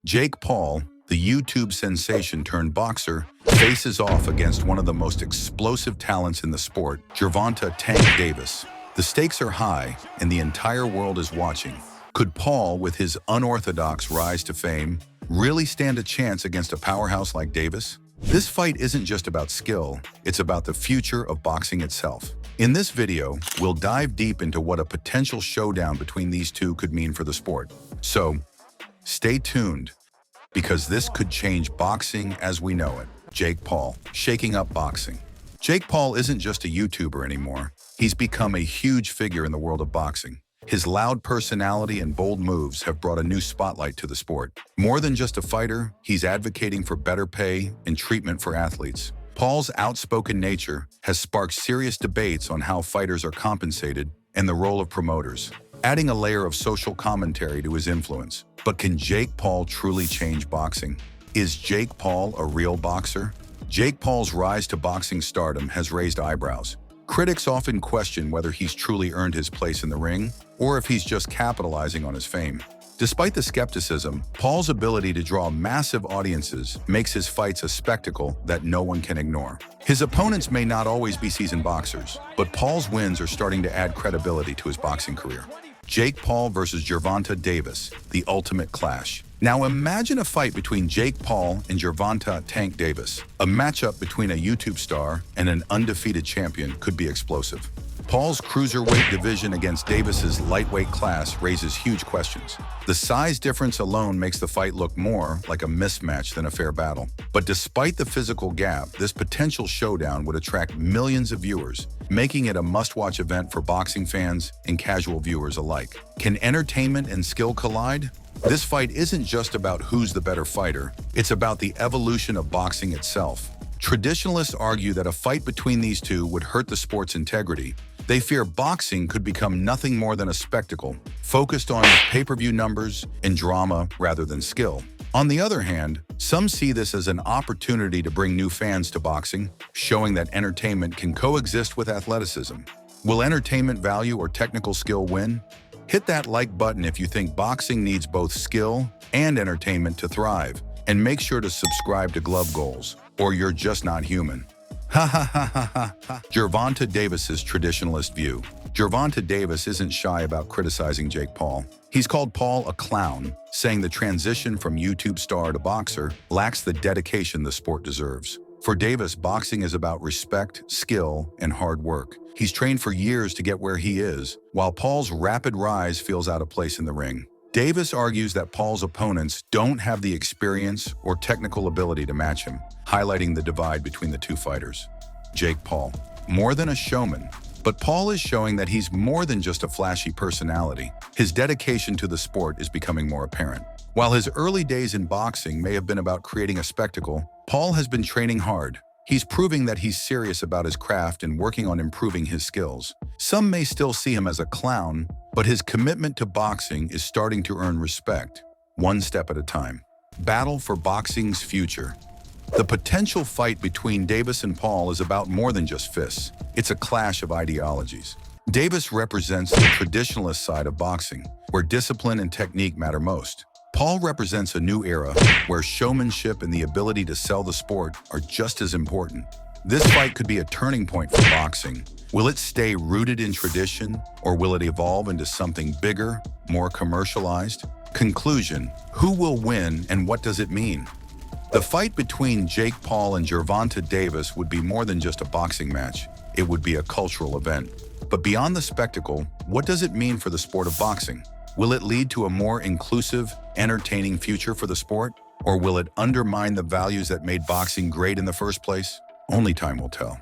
Jake Paul, the YouTube sensation turned boxer, faces off against one of the most explosive talents in the sport, Gervonta "Tank" Davis. The stakes are high, and the entire world is watching. Could Paul, with his unorthodox rise to fame, really stand a chance against a powerhouse like Davis? This fight isn't just about skill, it's about the future of boxing itself. In this video, we'll dive deep into what a potential showdown between these two could mean for the sport. So, stay tuned, because this could change boxing as we know it. Jake Paul, shaking up boxing. Jake Paul isn't just a YouTuber anymore. He's become a huge figure in the world of boxing. His loud personality and bold moves have brought a new spotlight to the sport. More than just a fighter, he's advocating for better pay and treatment for athletes. Paul's outspoken nature has sparked serious debates on how fighters are compensated and the role of promoters, adding a layer of social commentary to his influence. But can Jake Paul truly change boxing? Is Jake Paul a real boxer? Jake Paul's rise to boxing stardom has raised eyebrows. Critics often question whether he's truly earned his place in the ring or if he's just capitalizing on his fame. Despite the skepticism, Paul's ability to draw massive audiences makes his fights a spectacle that no one can ignore. His opponents may not always be seasoned boxers, but Paul's wins are starting to add credibility to his boxing career. Jake Paul versus Gervonta Davis, the ultimate clash. Now imagine a fight between Jake Paul and Gervonta "Tank" Davis. A matchup between a YouTube star and an undefeated champion could be explosive. Paul's cruiserweight division against Davis's lightweight class raises huge questions. The size difference alone makes the fight look more like a mismatch than a fair battle. But despite the physical gap, this potential showdown would attract millions of viewers, making it a must-watch event for boxing fans and casual viewers alike. Can entertainment and skill collide? This fight isn't just about who's the better fighter, it's about the evolution of boxing itself. Traditionalists argue that a fight between these two would hurt the sport's integrity. They fear boxing could become nothing more than a spectacle, focused on pay-per-view numbers and drama rather than skill. On the other hand, some see this as an opportunity to bring new fans to boxing, showing that entertainment can coexist with athleticism. Will entertainment value or technical skill win? Hit that like button if you think boxing needs both skill and entertainment to thrive, and make sure to subscribe to Glove Goals, or you're just not human. Ha ha ha ha ha ha. Gervonta Davis's traditionalist view. Gervonta Davis isn't shy about criticizing Jake Paul. He's called Paul a clown, saying the transition from YouTube star to boxer lacks the dedication the sport deserves. For Davis, boxing is about respect, skill, and hard work. He's trained for years to get where he is, while Paul's rapid rise feels out of place in the ring. Davis argues that Paul's opponents don't have the experience or technical ability to match him, highlighting the divide between the two fighters. Jake Paul, more than a showman, but Paul is showing that he's more than just a flashy personality. His dedication to the sport is becoming more apparent. While his early days in boxing may have been about creating a spectacle, Paul has been training hard. He's proving that he's serious about his craft and working on improving his skills. Some may still see him as a clown, but his commitment to boxing is starting to earn respect, one step at a time. Battle for boxing's future. The potential fight between Davis and Paul is about more than just fists. It's a clash of ideologies. Davis represents the traditionalist side of boxing, where discipline and technique matter most. Paul represents a new era where showmanship and the ability to sell the sport are just as important. This fight could be a turning point for boxing. Will it stay rooted in tradition, or will it evolve into something bigger, more commercialized? Conclusion: who will win and what does it mean? The fight between Jake Paul and Gervonta Davis would be more than just a boxing match. It would be a cultural event. But beyond the spectacle, what does it mean for the sport of boxing? Will it lead to a more inclusive, entertaining future for the sport? Or will it undermine the values that made boxing great in the first place? Only time will tell.